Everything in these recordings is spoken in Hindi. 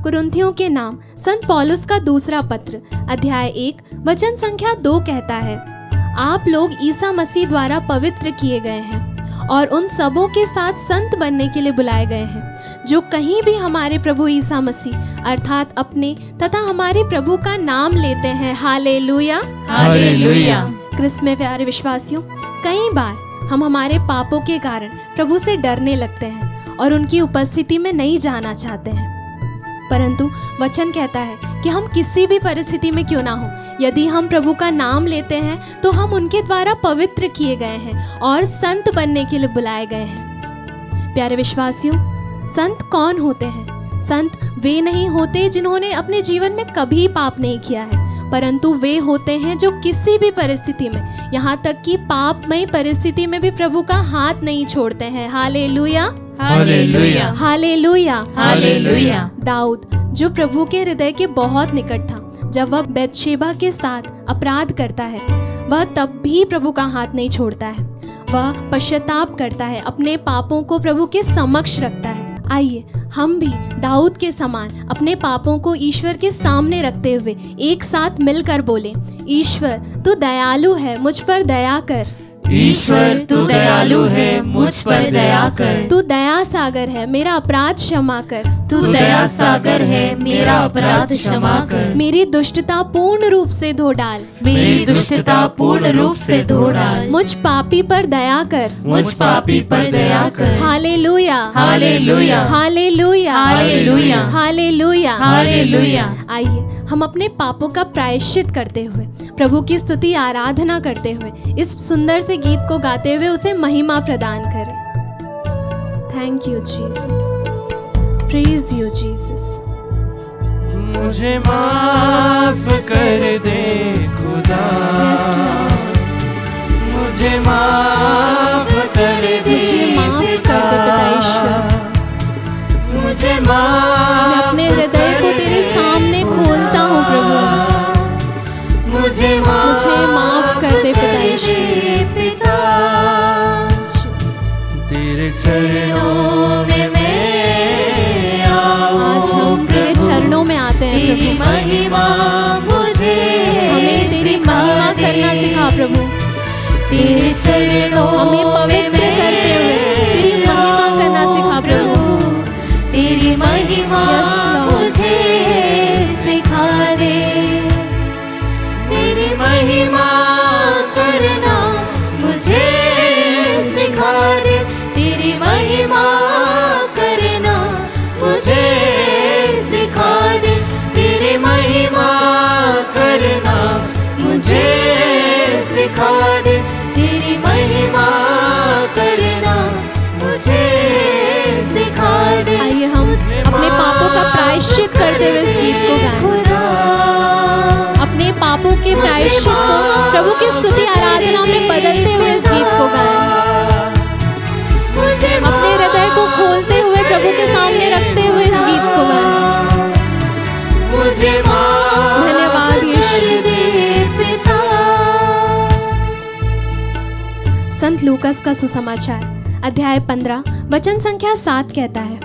कुरिन्थियों के नाम संत पौलुस का दूसरा पत्र अध्याय 1 वचन संख्या 2 कहता है, आप लोग ईसा मसीह द्वारा पवित्र किए गए हैं और उन सबों के साथ संत बनने के लिए बुलाए गए हैं जो कहीं भी हमारे प्रभु ईसा मसीह अर्थात अपने तथा हमारे प्रभु का नाम लेते हैं। Hallelujah hallelujah. क्रिस्त में प्यारे विश्वासियों, कई बार हम हमारे पापों के कारण प्रभु से डरने लगते हैं और उनकी उपस्थिति में नहीं जाना चाहते हैं, परंतु वचन कहता है कि हम किसी भी परिस्थिति में क्यों ना हो, यदि हम प्रभु का नाम लेते हैं तो हम उनके द्वारा पवित्र किए गए हैं और संत बनने के लिए बुलाए गए हैं। प्यारे विश्वासियों, संत कौन होते हैं? संत वे नहीं होते जिन्होंने अपने जीवन में कभी पाप नहीं किया है, परंतु वे होते हैं जो किसी भी परिस्थिति में, यहाँ तक कि पापमय परिस्थिति में भी प्रभु का हाथ नहीं छोड़ते हैं। Hallelujah hallelujah hallelujah hallelujah. दाऊद जो प्रभु के हृदय के बहुत निकट था, जब वह बैतशेबा के साथ अपराध करता है, वह तब भी प्रभु का हाथ नहीं छोड़ता है। वह पश्चाताप करता है, अपने पापों को प्रभु के समक्ष रखता है। आइए हम भी दाऊद के समान अपने पापों को ईश्वर के सामने रखते हुए एक साथ मिलकर बोलें, ईश्वर तू दयालु है, मुझ पर दया कर। ईश्वर तू दयालु है, मुझ पर दया कर। तू दया सागर है, मेरा अपराध क्षमा कर। तू दया सागर है, मेरा अपराध क्षमा कर। मेरी दुष्टता पूर्ण रूप से धो डाल। मेरी दुष्टता पूर्ण रूप से धो डाल। मुझ पापी पर दया कर। मुझ पापी पर दया कर। Hallelujah hallelujah hallelujah hallelujah hallelujah hallelujah. आइए हम अपने पापों का प्रायश्चित करते हुए, प्रभु की स्तुति आराधना करते हुए, इस सुंदर से गीत को गाते हुए उसे महिमा प्रदान करें। Thank you Jesus, praise you Jesus. मुझे माफ कर दे खुदा, मुझे माफ कर दे, मुझे माफ कर दे पिता ईश्वर। मुझे मैं माफ अपने हृदय को तेरे सामने खोलता हूँ प्रभु, मुझे माफ कर दे पिता ईश्वर। तेरे चरणों में मैं आज हम तेरे चरणों में आते हैं तेरी प्रभु, महिमा मुझे हमें तेरी महिमा करना सिखा प्रभु, तेरे चरणों हमें पवित्र करते हुए तेरी महिमा करना सिखा प्रभु। तेरी महिमा मुझे सिखा दे। तेरी महिमा करना मुझे सिखा दे। तेरी महिमा करना मुझे सिखा दे। तेरी महिमा करना मुझे सिखा दे। तेरी महिमा करना मुझे सिखा दे। आइए हम अपने पापों का प्रायश्चित करते हुए इस गीत को गाएं। अपने पापों के प्रायश्चित को प्रभु की स्तुति आराधना में बदलते हुए इस गीत को गाएं। अपने हृदय को खोलते हुए प्रभु के सामने रखते हुए इस गीत को गाएं। धन्यवाद यीशु। संत लूकास का सुसमाचार अध्याय 15 वचन संख्या 7 कहता है,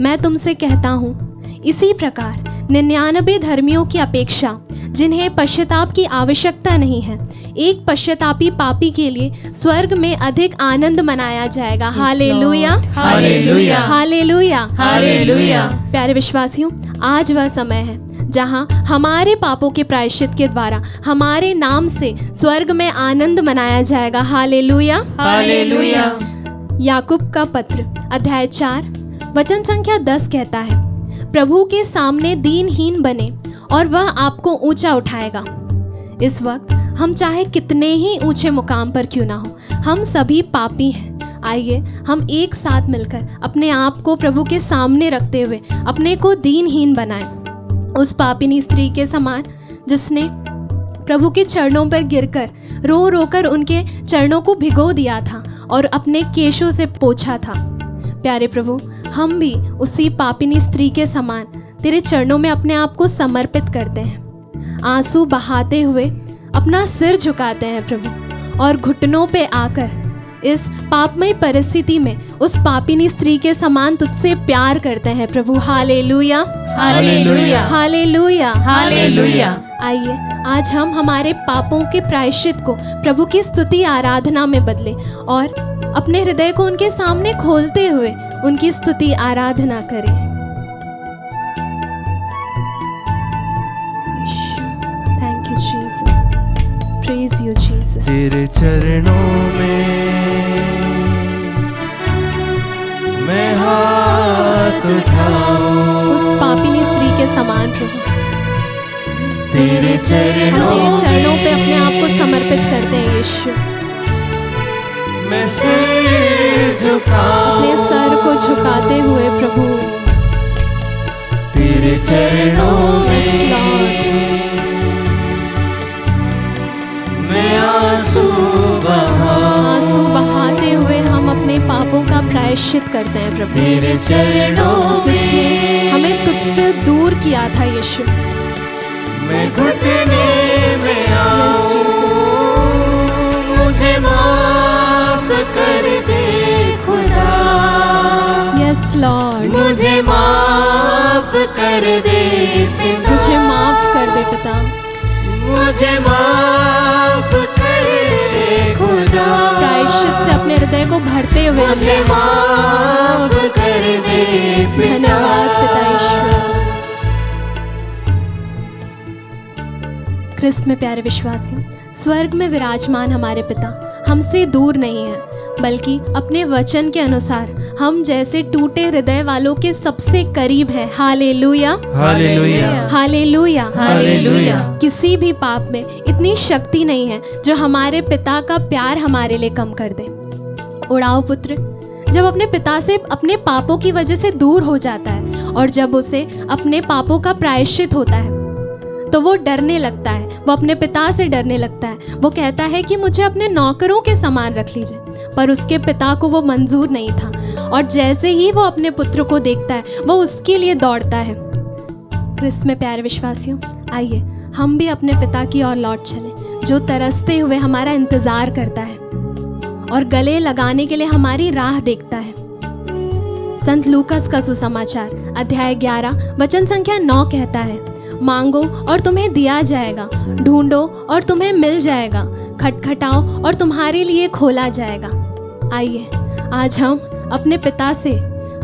मैं तुमसे कहता हूँ इसी प्रकार 99 धर्मियों की अपेक्षा जिन्हें पश्चाताप की आवश्यकता नहीं है, एक पश्चातापी पापी के लिए स्वर्ग में अधिक आनंद मनाया जाएगा। Hallelujah hallelujah hallelujah hallelujah. प्यारे विश्वासियों, आज वह समय है जहाँ हमारे पापों के प्रायश्चित के द्वारा हमारे नाम से स्वर्ग में आनंद मनाया जाएगा। Hallelujah hallelujah. याकूब का पत्र अध्याय 4 वचन संख्या 10 कहता है, प्रभु के सामने दीनहीन बने और वह आपको ऊंचा उठाएगा। इस वक्त हम चाहे कितने ही ऊंचे मुकाम पर क्यों ना हो, हम सभी पापी हैं। आइए हम एक साथ मिलकर अपने आप को प्रभु के सामने रखते हुए अपने को दीनहीन बनाएं, उस पापिनी स्त्री के समान जिसने प्रभु के चरणों पर गिरकर रो रोकर उनके चरणों को भिगो दिया था और अपने केशों से पोंछा था। प्यारे प्रभु, हम भी उसी पापिनी स्त्री के समान तेरे चरणों में अपने आप को समर्पित करते हैं, आंसू बहाते हुए अपना सिर झुकाते हैं प्रभु, और घुटनों पे आकर इस पापमय परिस्थिति में उस पापिनी स्त्री के समान तुझसे प्यार करते हैं प्रभु। Hallelujah, hallelujah, hallelujah, hallelujah. आइए आज हम हमारे पापों के प्रायश्चित को प्रभु की स्तुति आराधना में बदलें और अपने हृदय को उनके सामने खोलते हुए उनकी स्तुति आराधना करें। Thank you Jesus, praise you Jesus. तेरे चरणों में मैं हाथ उठाऊं, उस पापिनी स्त्री के समान प्रभु तेरे हम चरणों तेरे चरणों पे अपने आप को समर्पित करते हैं यीशु। मैं सिर झुकाऊं, अपने सर को झुकाते हुए प्रभु तेरे चरणों में मैं आंसू बहाते हुए हम अपने पापों का प्रायश्चित करते हैं प्रभु, तेरे चरणों जिसने हमें तुझसे दूर किया था यीशु। मैं घुटने में Yes, Jesus. मुझे माफ कर दे खुदा, यस लॉर्ड, मुझे माफ कर दे पिता, मुझे माफ कर दे पिता, मुझे माफ कर दे खुदा, प्रायश्चित से अपने हृदय को भरते हुए हम मुझे माफ कर दे पिता। धन्यवाद पिता ईश्वर। क्रिस्त में प्यारे विश्वासियों, स्वर्ग में विराजमान हमारे पिता हमसे दूर नहीं है, बल्कि अपने वचन के अनुसार हम जैसे टूटे हृदय वालों के सबसे करीब है। Hallelujah, hallelujah, hallelujah, hallelujah. किसी भी पाप में इतनी शक्ति नहीं है जो हमारे पिता का प्यार हमारे लिए कम कर दे। उड़ाव पुत्र जब अपने पिता से अपने पापों की वजह से दूर हो जाता है और जब उसे अपने पापों का प्रायश्चित होता है तो वो डरने लगता है, वो अपने पिता से डरने लगता है। वो कहता है कि मुझे अपने नौकरों के समान रख लीजिए, पर उसके पिता को वो मंजूर नहीं था और जैसे ही वो अपने पुत्र को देखता है वो उसके लिए दौड़ता है। क्रिस्त में प्यारे विश्वासियों, आइए हम भी अपने पिता की ओर लौट चलें, जो तरसते हुए हमारा इंतजार करता है और गले लगाने के लिए हमारी राह देखता है। संत लूकास का सुसमाचार अध्याय 11 वचन संख्या 9 कहता है, मांगो और तुम्हें दिया जाएगा, ढूंढो और तुम्हें मिल जाएगा, खटखटाओ और तुम्हारे लिए खोला जाएगा। आइए आज हम अपने पिता से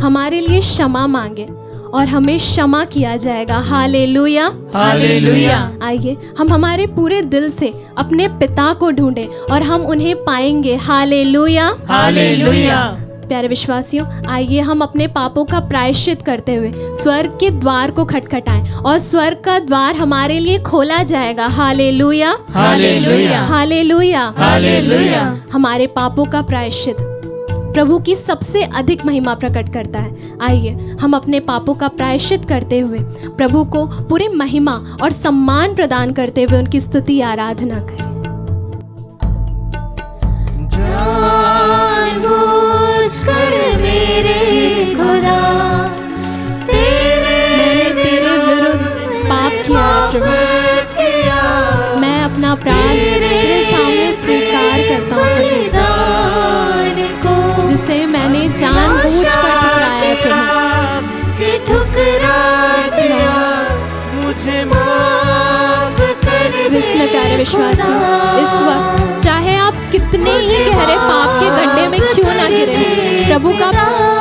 हमारे लिए क्षमा मांगे और हमें क्षमा किया जाएगा। Hallelujah, hallelujah. आइए हम हमारे पूरे दिल से अपने पिता को ढूंढें और हम उन्हें पाएंगे। Hallelujah, hallelujah. प्यारे विश्वासियों, आइए हम अपने पापों का प्रायश्चित करते हुए स्वर्ग के द्वार को खटखटाएं और स्वर्ग का द्वार हमारे लिए खोला जाएगा। Hallelujah, hallelujah, hallelujah, hallelujah. हमारे पापों का प्रायश्चित प्रभु की सबसे अधिक महिमा प्रकट करता है। आइए हम अपने पापों का प्रायश्चित करते हुए प्रभु को पूरी महिमा और सम्मान प्रदान करते हुए उनकी स्तुति आराधना करें। कर मेरे खुदा, मैंने तेरे विरुद्ध पाप किया प्रभु, मैं अपना अपराध तेरे सामने स्वीकार करता हूँ, जिसे मैंने जानबूझकर ठुकराया प्रभु। मुझे माफ कर दे। इसमें प्यारे विश्वासी, इस वक्त चाहे आप कितने ही गहरे पाप के गड्ढे में क्यों ना गिरे हो, प्रभु का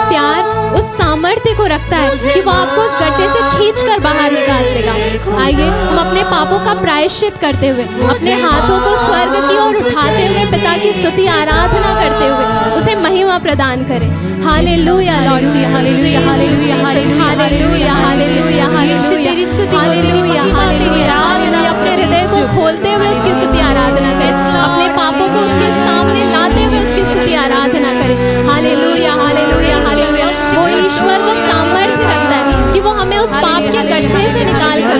प्यार उस सामर्थ्य को रखता है कि वो आपको उस गड्ढे से खींचकर बाहर निकाल देगा। आइए हम अपने पापों का प्रायश्चित करते हुए अपने हाथों को स्वर्ग की ओर उठाते हुए पिता की स्तुति आराधना करते हुए उसे महिमा प्रदान करें। Hallelujah lord ji, hallelujah, hallelujah, hallelujah, hallelujah, hallelujah, hallelujah, hallelujah, hallelujah. अपने हृदय को खोलते हुए उसकी स्तुति आराधना करें, अपने पापों को उसके सामने लाते हुए उसकी स्तुति आराधना करें। Hallelujah, hallelujah, hallelujah. वो ईश्वर वो सामर्थ्य रखता है कि वो हमें उस पाप के गड्ढे से निकाल कर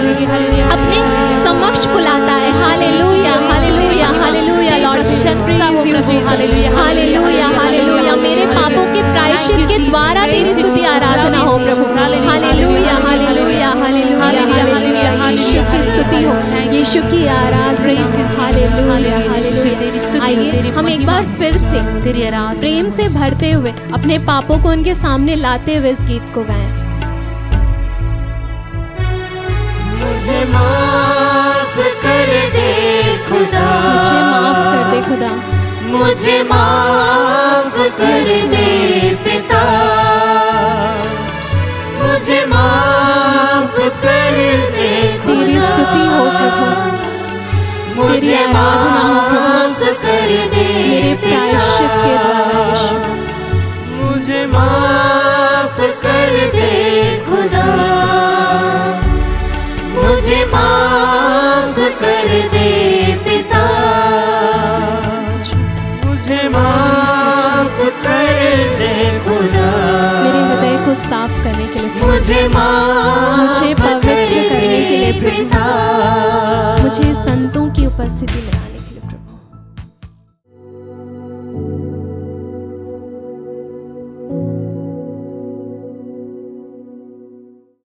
अपने समक्ष बुलाता है। Hallelujah, hallelujah, hallelujah Lord Jesus, praise you जी, हालेलुया, हालेलुया। मेरे पापों के प्रायश्चित के द्वारा तेरी स्तुति आराधना हो प्रभु। Hallelujah, hallelujah, hallelujah, hallelujah, hallelujah, यीशु की स्तुति हो, यीशु की आराधना। Hallelujah hallelujah. आइए हम एक बार फिर से तेरी आराधना प्रेम से भरते हुए अपने पापों को उनके सामने लाते हुए इस गीत को गाएं। मुझे माफ कर दे खुदा, मुझे माफ कर दे खुदा, मुझे माफ कर दे पिता, मुझे माफ कर दे खुदा, तेरी स्तुति हो प्रभु, तेरी मुझे आराधना हो माफ प्रभु, कर दे मेरे प्रायश्चित के द्वारा यीशु। मुझे माफ कर दे खुदा, मुझे माफ कर दे पिता, मुझे माफ कर दे खुदा, मेरे हृदय को साफ करने के लिए प्रभु, मुझे माफ मुझे पवित्र करने के लिए प्रभु, पिता, मुझे संतों की उपस्थिति में आने